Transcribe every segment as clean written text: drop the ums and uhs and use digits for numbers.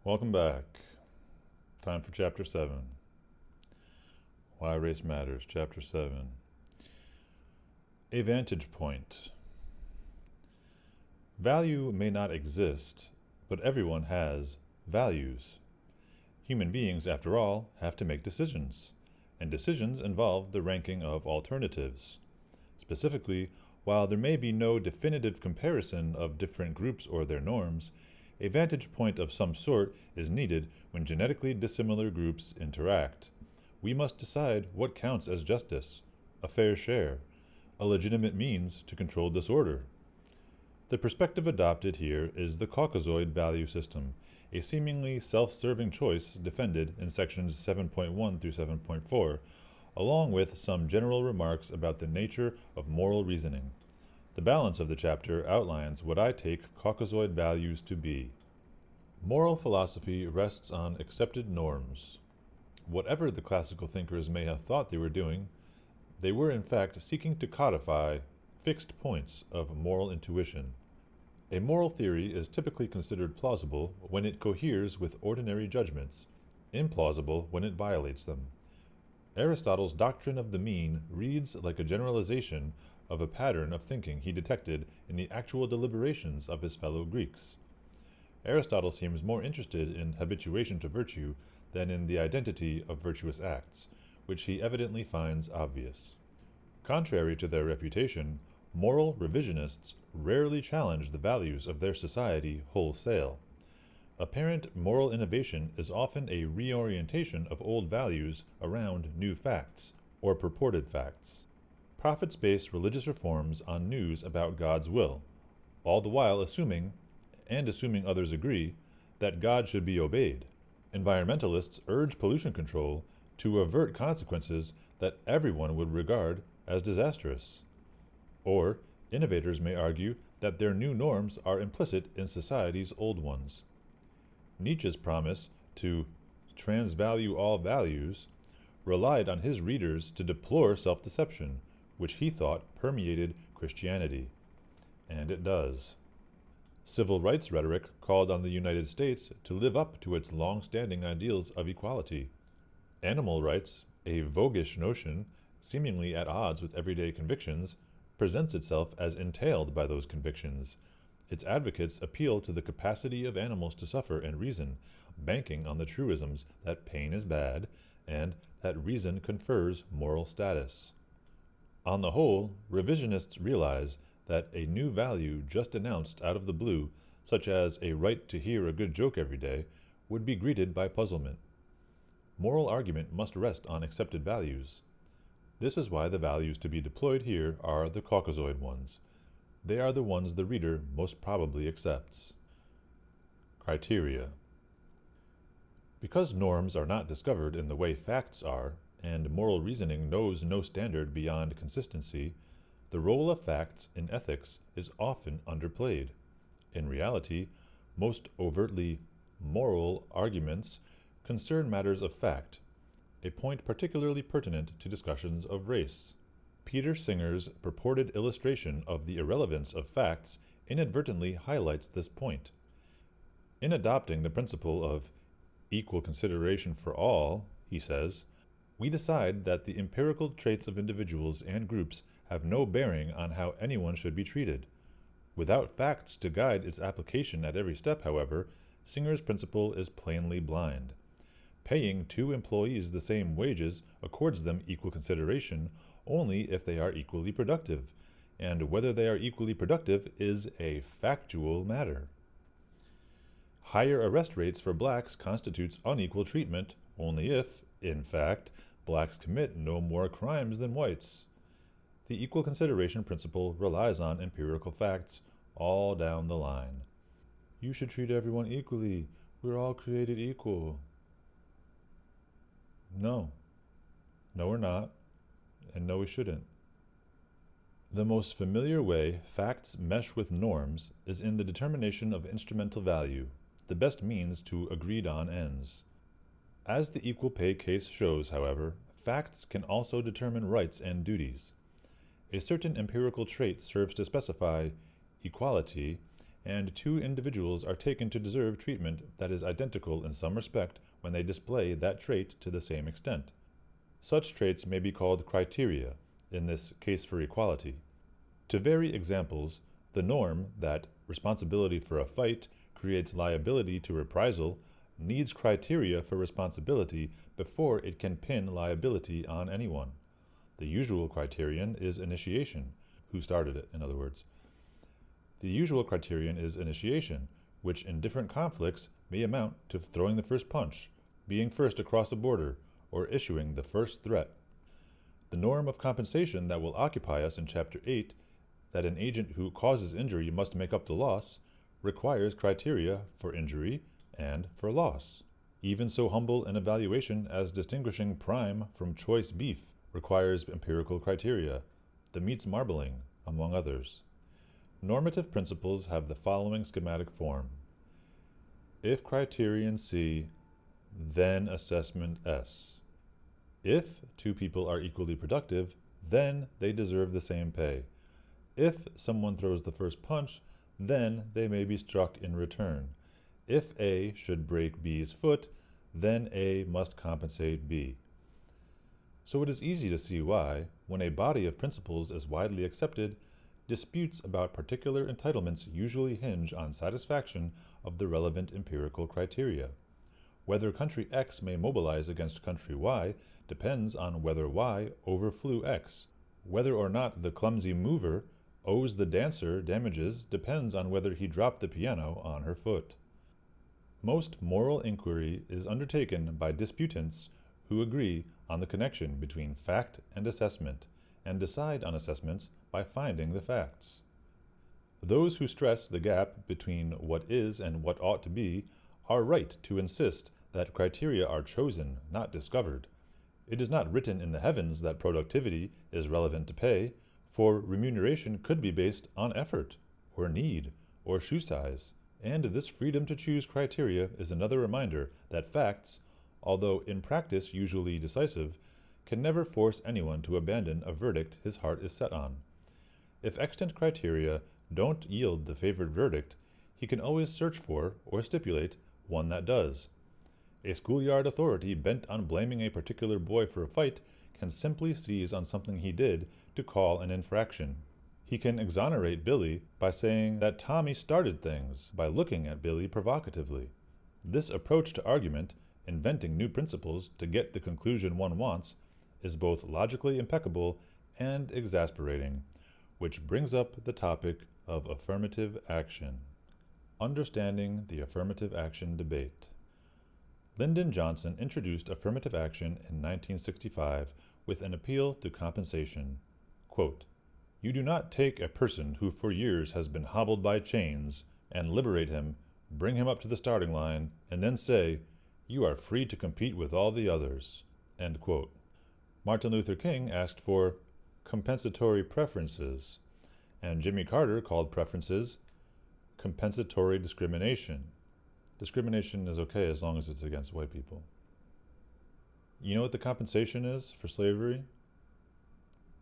Welcome back. Time for Chapter 7. Why Race Matters, Chapter 7. A Vantage Point. Value may not exist, but everyone has values. Human beings, after all, have to make decisions, and decisions involve the ranking of alternatives. Specifically, while there may be no definitive comparison of different groups or their norms, a vantage point of some sort is needed when genetically dissimilar groups interact. We must decide what counts as justice, a fair share, a legitimate means to control disorder. The perspective adopted here is the Caucasoid value system, a seemingly self-serving choice defended in sections 7.1 through 7.4, along with some general remarks about the nature of moral reasoning. The balance of the chapter outlines what I take Caucasoid values to be. Moral philosophy rests on accepted norms. Whatever the classical thinkers may have thought they were doing, they were in fact seeking to codify fixed points of moral intuition. A moral theory is typically considered plausible when it coheres with ordinary judgments, implausible when it violates them. Aristotle's doctrine of the mean reads like a generalization of a pattern of thinking he detected in the actual deliberations of his fellow Greeks. Aristotle seems more interested in habituation to virtue than in the identity of virtuous acts, which he evidently finds obvious. Contrary to their reputation, moral revisionists rarely challenge the values of their society wholesale. Apparent moral innovation is often a reorientation of old values around new facts, or purported facts. Prophets base religious reforms on news about God's will, all the while assuming others agree, that God should be obeyed. Environmentalists urge pollution control to avert consequences that everyone would regard as disastrous. Or, innovators may argue that their new norms are implicit in society's old ones. Nietzsche's promise to transvalue all values relied on his readers to deplore self-deception, which he thought permeated Christianity. And it does. Civil rights rhetoric called on the United States to live up to its long-standing ideals of equality. Animal rights, a voguish notion, seemingly at odds with everyday convictions, presents itself as entailed by those convictions. Its advocates appeal to the capacity of animals to suffer and reason, banking on the truisms that pain is bad and that reason confers moral status. On the whole, revisionists realize that a new value just announced out of the blue, such as a right to hear a good joke every day, would be greeted by puzzlement. Moral argument must rest on accepted values. This is why the values to be deployed here are the Caucasoid ones. They are the ones the reader most probably accepts. Criteria. Because norms are not discovered in the way facts are, and moral reasoning knows no standard beyond consistency, the role of facts in ethics is often underplayed. In reality, most overtly moral arguments concern matters of fact, a point particularly pertinent to discussions of race. Peter Singer's purported illustration of the irrelevance of facts inadvertently highlights this point. In adopting the principle of equal consideration for all, he says, we decide that the empirical traits of individuals and groups have no bearing on how anyone should be treated. Without facts to guide its application at every step, however, Singer's principle is plainly blind. Paying two employees the same wages accords them equal consideration only if they are equally productive, and whether they are equally productive is a factual matter. Higher arrest rates for blacks constitutes unequal treatment only if, in fact, blacks commit no more crimes than whites. The equal consideration principle relies on empirical facts all down the line. You should treat everyone equally. We're all created equal. No. No, we're not. And no, we shouldn't. The most familiar way facts mesh with norms is in the determination of instrumental value, the best means to agreed-on ends. As the equal pay case shows, however, facts can also determine rights and duties. A certain empirical trait serves to specify equality, and two individuals are taken to deserve treatment that is identical in some respect when they display that trait to the same extent. Such traits may be called criteria, in this case for equality. To vary examples, the norm that responsibility for a fight creates liability to reprisal needs criteria for responsibility before it can pin liability on anyone. The usual criterion is initiation, who started it, in other words. The usual criterion is initiation, which in different conflicts may amount to throwing the first punch, being first across a border, or issuing the first threat. The norm of compensation that will occupy us in Chapter 8, that an agent who causes injury must make up the loss, requires criteria for injury and for loss. Even so humble an evaluation as distinguishing prime from choice beef requires empirical criteria, the meat's marbling, among others. Normative principles have the following schematic form. If criterion C, then assessment S. If two people are equally productive, then they deserve the same pay. If someone throws the first punch, then they may be struck in return. If A should break B's foot, then A must compensate B. So it is easy to see why, when a body of principles is widely accepted, disputes about particular entitlements usually hinge on satisfaction of the relevant empirical criteria. Whether country X may mobilize against country Y depends on whether Y overflew X. Whether or not the clumsy mover owes the dancer damages depends on whether he dropped the piano on her foot. Most moral inquiry is undertaken by disputants who agree on the connection between fact and assessment, and decide on assessments by finding the facts. Those who stress the gap between what is and what ought to be are right to insist that criteria are chosen, not discovered. It is not written in the heavens that productivity is relevant to pay, for remuneration could be based on effort, or need, or shoe size, and this freedom to choose criteria is another reminder that facts, although in practice usually decisive, can never force anyone to abandon a verdict his heart is set on. If extant criteria don't yield the favored verdict, he can always search for, or stipulate, one that does. A schoolyard authority bent on blaming a particular boy for a fight can simply seize on something he did to call an infraction. He can exonerate Billy by saying that Tommy started things by looking at Billy provocatively. This approach to argument, inventing new principles to get the conclusion one wants, is both logically impeccable and exasperating, which brings up the topic of affirmative action. Understanding the affirmative action debate. Lyndon Johnson introduced affirmative action in 1965 with an appeal to compensation. Quote, "You do not take a person who for years has been hobbled by chains and liberate him, bring him up to the starting line, and then say, 'You are free to compete with all the others.'" End quote. Martin Luther King asked for compensatory preferences, and Jimmy Carter called preferences compensatory discrimination. Discrimination is okay as long as it's against white people. You know what the compensation is for slavery?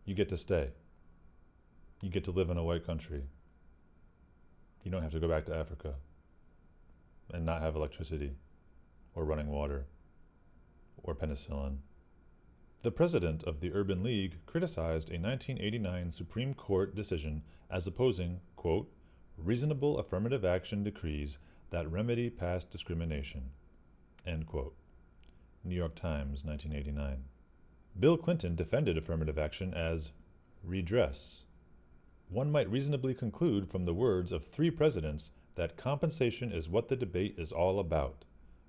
You get to stay. You get to live in a white country. You don't have to go back to Africa and not have electricity or running water or penicillin. The president of the Urban League criticized a 1989 Supreme Court decision as opposing, quote, "reasonable affirmative action decrees that remedy past discrimination," end quote. New York Times, 1989. Bill Clinton defended affirmative action as redress. One might reasonably conclude from the words of 3 presidents that compensation is what the debate is all about.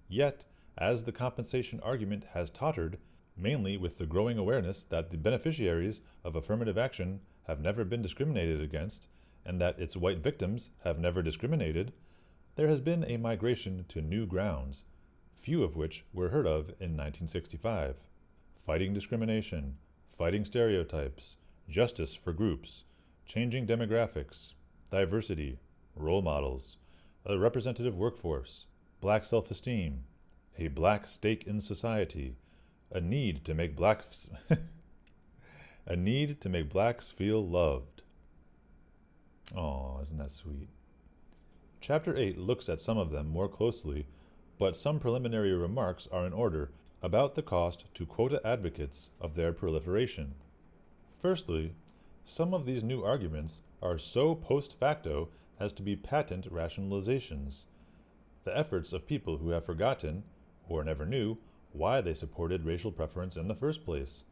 Yet, as the compensation argument has tottered, mainly with the growing awareness that the beneficiaries of affirmative action have never been discriminated against, and that its white victims have never discriminated, there has been a migration to new grounds, few of which were heard of in 1965. Fighting discrimination, fighting stereotypes, justice for groups, changing demographics, diversity, role models, a representative workforce, black self-esteem, a black stake in society, a need to make blacks feel loved. Oh, isn't that sweet? Chapter 8 looks at some of them more closely, but some preliminary remarks are in order about the cost to quota advocates of their proliferation. Firstly, some of these new arguments are so post facto as to be patent rationalizations, the efforts of people who have forgotten, or never knew, why they supported racial preference in the first place.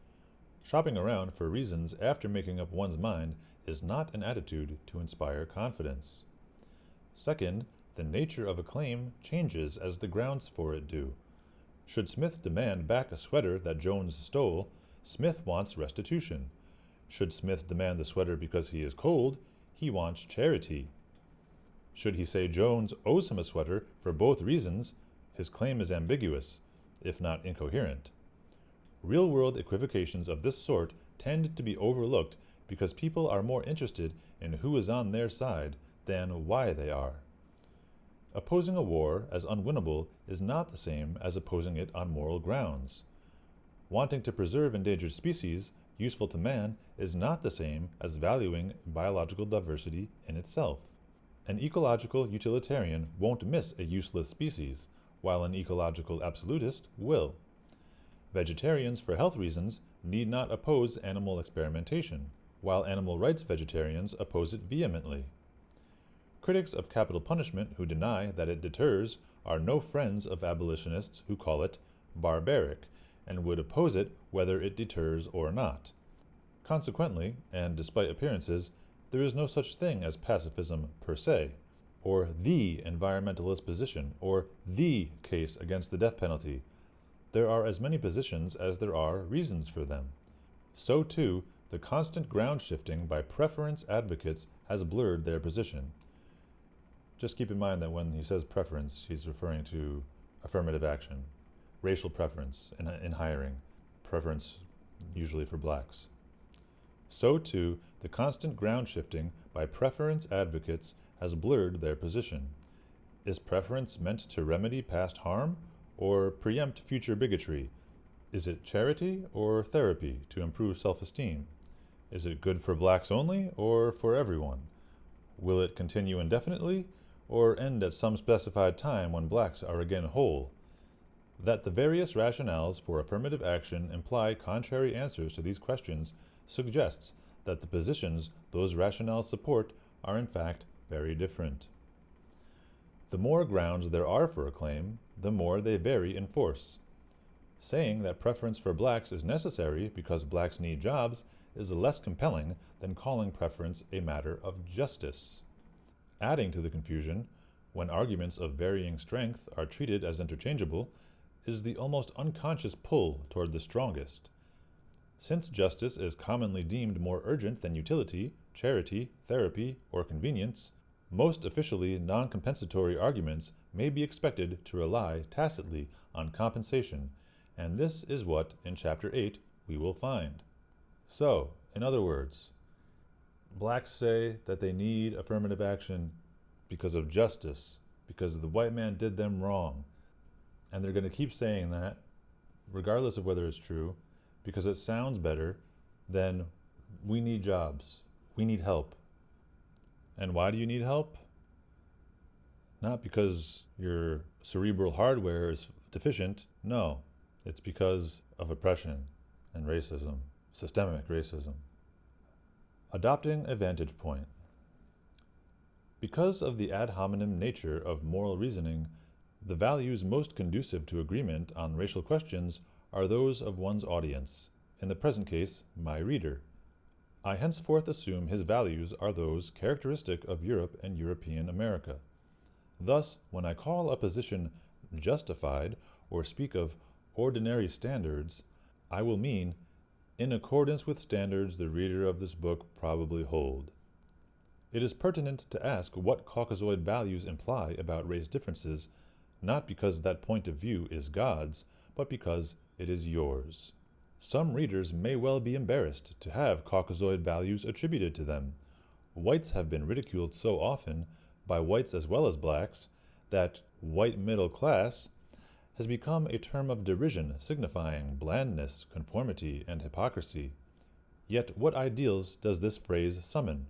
Shopping around for reasons after making up one's mind is not an attitude to inspire confidence. Second, the nature of a claim changes as the grounds for it do. Should Smith demand back a sweater that Jones stole, Smith wants restitution. Should Smith demand the sweater because he is cold, he wants charity. Should he say Jones owes him a sweater for both reasons, his claim is ambiguous, if not incoherent. Real-world equivocations of this sort tend to be overlooked because people are more interested in who is on their side than why they are. Opposing a war as unwinnable is not the same as opposing it on moral grounds. Wanting to preserve endangered species useful to man is not the same as valuing biological diversity in itself. An ecological utilitarian won't miss a useless species, while an ecological absolutist will. Vegetarians for health reasons need not oppose animal experimentation, while animal rights vegetarians oppose it vehemently. Critics of capital punishment who deny that it deters are no friends of abolitionists who call it barbaric and would oppose it whether it deters or not. Consequently, and despite appearances, there is no such thing as pacifism per se, or the environmentalist position, or the case against the death penalty. There are as many positions as there are reasons for them. So too, the constant ground shifting by preference advocates has blurred their position. Just keep in mind that when he says preference, he's referring to affirmative action, racial preference in hiring, preference usually for blacks. So too, the constant ground shifting by preference advocates has blurred their position. Is preference meant to remedy past harm or preempt future bigotry? Is it charity or therapy to improve self-esteem? Is it good for blacks only or for everyone? Will it continue indefinitely or end at some specified time when blacks are again whole? That the various rationales for affirmative action imply contrary answers to these questions suggests that the positions those rationales support are in fact very different. The more grounds there are for a claim, the more they vary in force. Saying that preference for blacks is necessary because blacks need jobs is less compelling than calling preference a matter of justice. Adding to the confusion, when arguments of varying strength are treated as interchangeable, is the almost unconscious pull toward the strongest. Since justice is commonly deemed more urgent than utility, charity, therapy, or convenience, most officially non-compensatory arguments may be expected to rely tacitly on compensation, and this is what, in Chapter 8, we will find. So, in other words, blacks say that they need affirmative action because of justice, because the white man did them wrong, and they're going to keep saying that, regardless of whether it's true, because it sounds better than we need jobs, we need help. And why do you need help? Not because your cerebral hardware is deficient, no. It's because of oppression and racism, systemic racism. Adopting a vantage point. Because of the ad hominem nature of moral reasoning, the values most conducive to agreement on racial questions are those of one's audience, in the present case, my reader. I henceforth assume his values are those characteristic of Europe and European America. Thus, when I call a position justified or speak of ordinary standards, I will mean in accordance with standards the reader of this book probably hold. It is pertinent to ask what Caucasoid values imply about race differences, not because that point of view is God's, but because it is yours. Some readers may well be embarrassed to have Caucasoid values attributed to them. Whites have been ridiculed so often, by whites as well as blacks, that white middle class has become a term of derision signifying blandness, conformity, and hypocrisy. Yet what ideals does this phrase summon?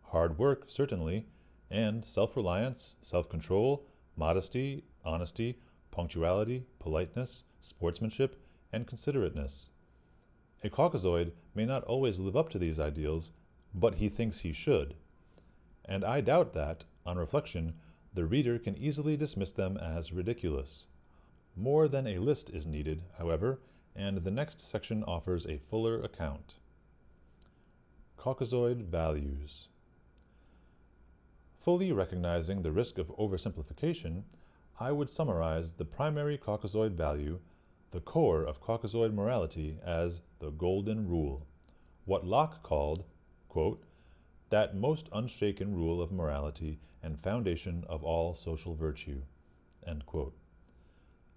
Hard work, certainly, and self-reliance, self-control, modesty, honesty, punctuality, politeness, sportsmanship, and considerateness. A Caucasoid may not always live up to these ideals, but he thinks he should. And I doubt that, on reflection, the reader can easily dismiss them as ridiculous. More than a list is needed, however, and the next section offers a fuller account. Caucasoid values. Fully recognizing the risk of oversimplification, I would summarize the primary Caucasoid value, the core of Caucasoid morality, as the Golden Rule, what Locke called, quote, that most unshaken rule of morality and foundation of all social virtue, end quote.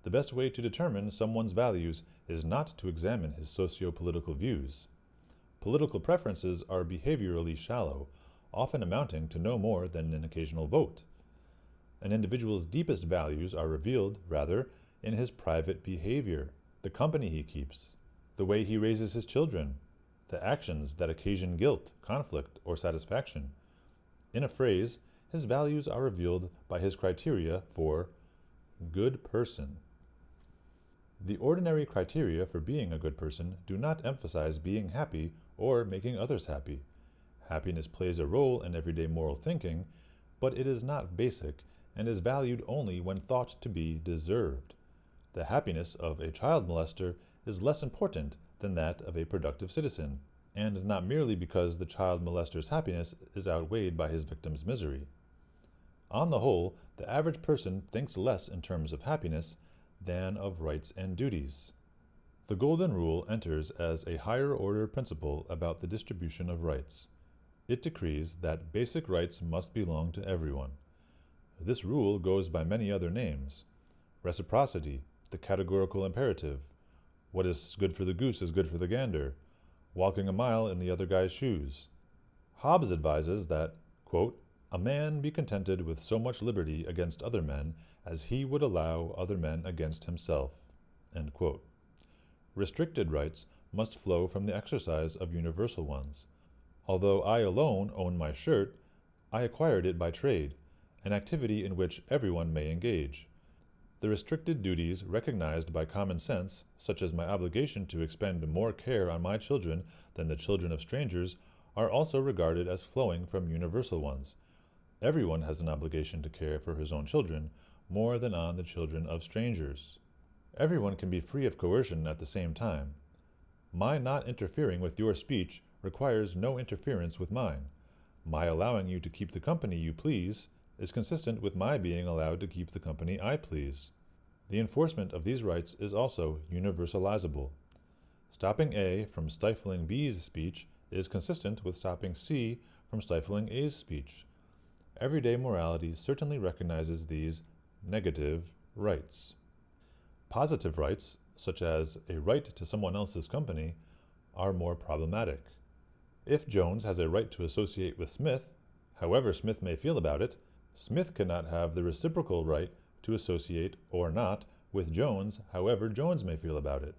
The best way to determine someone's values is not to examine his socio-political views. Political preferences are behaviorally shallow, often amounting to no more than an occasional vote. An individual's deepest values are revealed, rather, in his private behavior, the company he keeps, the way he raises his children, the actions that occasion guilt, conflict, or satisfaction. In a phrase, his values are revealed by his criteria for good person. The ordinary criteria for being a good person do not emphasize being happy or making others happy. Happiness plays a role in everyday moral thinking, but it is not basic and is valued only when thought to be deserved. The happiness of a child molester is less important than that of a productive citizen, and not merely because the child molester's happiness is outweighed by his victim's misery. On the whole, the average person thinks less in terms of happiness than of rights and duties. The Golden Rule enters as a higher order principle about the distribution of rights. It decrees that basic rights must belong to everyone. This rule goes by many other names: reciprocity, the categorical imperative, what is good for the goose is good for the gander, walking a mile in the other guy's shoes. Hobbes advises that, quote, a man be contented with so much liberty against other men as he would allow other men against himself, end quote. Restricted rights must flow from the exercise of universal ones. Although I alone own my shirt, I acquired it by trade, an activity in which everyone may engage. The restricted duties recognized by common sense, such as my obligation to expend more care on my children than the children of strangers, are also regarded as flowing from universal ones. Everyone has an obligation to care for his own children, more than on the children of strangers. Everyone can be free of coercion at the same time. My not interfering with your speech requires no interference with mine. My allowing you to keep the company you please is consistent with my being allowed to keep the company I please. The enforcement of these rights is also universalizable. Stopping A from stifling B's speech is consistent with stopping C from stifling A's speech. Everyday morality certainly recognizes these negative rights. Positive rights, such as a right to someone else's company, are more problematic. If Jones has a right to associate with Smith, however Smith may feel about it, Smith cannot have the reciprocal right to associate or not with Jones, however Jones may feel about it.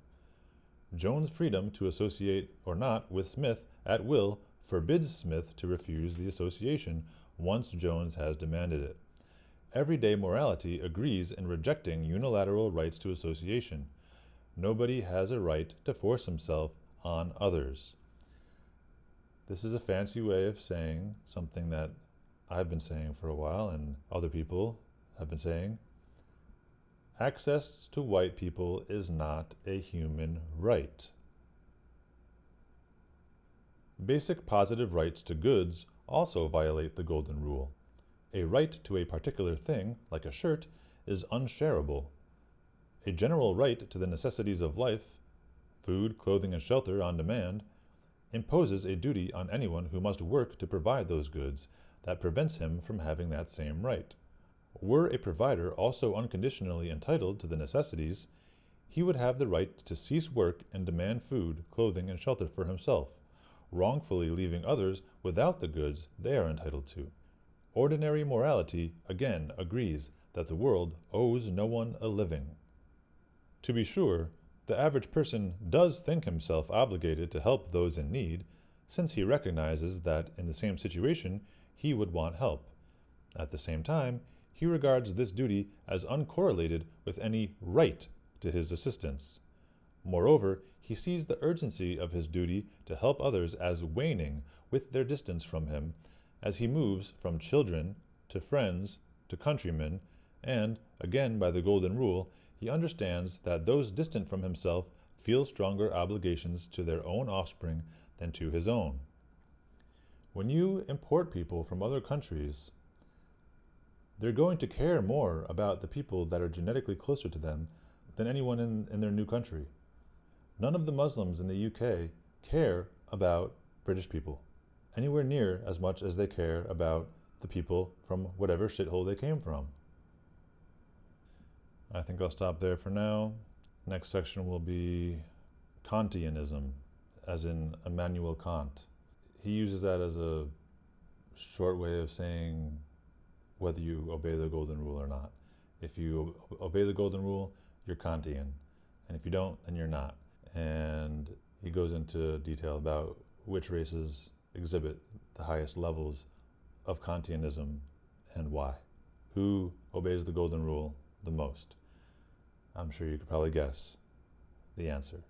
Jones' freedom to associate or not with Smith at will forbids Smith to refuse the association once Jones has demanded it. Everyday morality agrees in rejecting unilateral rights to association. Nobody has a right to force himself on others. This is a fancy way of saying something that I've been saying for a while and other people have been saying. Access to white people is not a human right. Basic positive rights to goods also violate the Golden Rule. A right to a particular thing, like a shirt, is unshareable. A general right to the necessities of life, food, clothing, and shelter on demand, imposes a duty on anyone who must work to provide those goods that prevents him from having that same right. Were a provider also unconditionally entitled to the necessities, he would have the right to cease work and demand food, clothing, and shelter for himself, wrongfully leaving others without the goods they are entitled to. Ordinary morality, again, agrees that the world owes no one a living. To be sure, the average person does think himself obligated to help those in need, since he recognizes that in the same situation he would want help. At the same time, he regards this duty as uncorrelated with any right to his assistance. Moreover, he sees the urgency of his duty to help others as waning with their distance from him, as he moves from children to friends to countrymen, and, again by the golden rule, he understands that those distant from himself feel stronger obligations to their own offspring than to his own. When you import people from other countries, they're going to care more about the people that are genetically closer to them than anyone in their new country. None of the Muslims in the UK care about British people anywhere near as much as they care about the people from whatever shithole they came from. I think I'll stop there for now. Next section will be Kantianism, as in Immanuel Kant. He uses that as a short way of saying whether you obey the golden rule or not. If you obey the golden rule, you're Kantian, and if you don't, then you're not. And he goes into detail about which races exhibit the highest levels of Kantianism and why. Who obeys the golden rule the most? I'm sure you could probably guess the answer.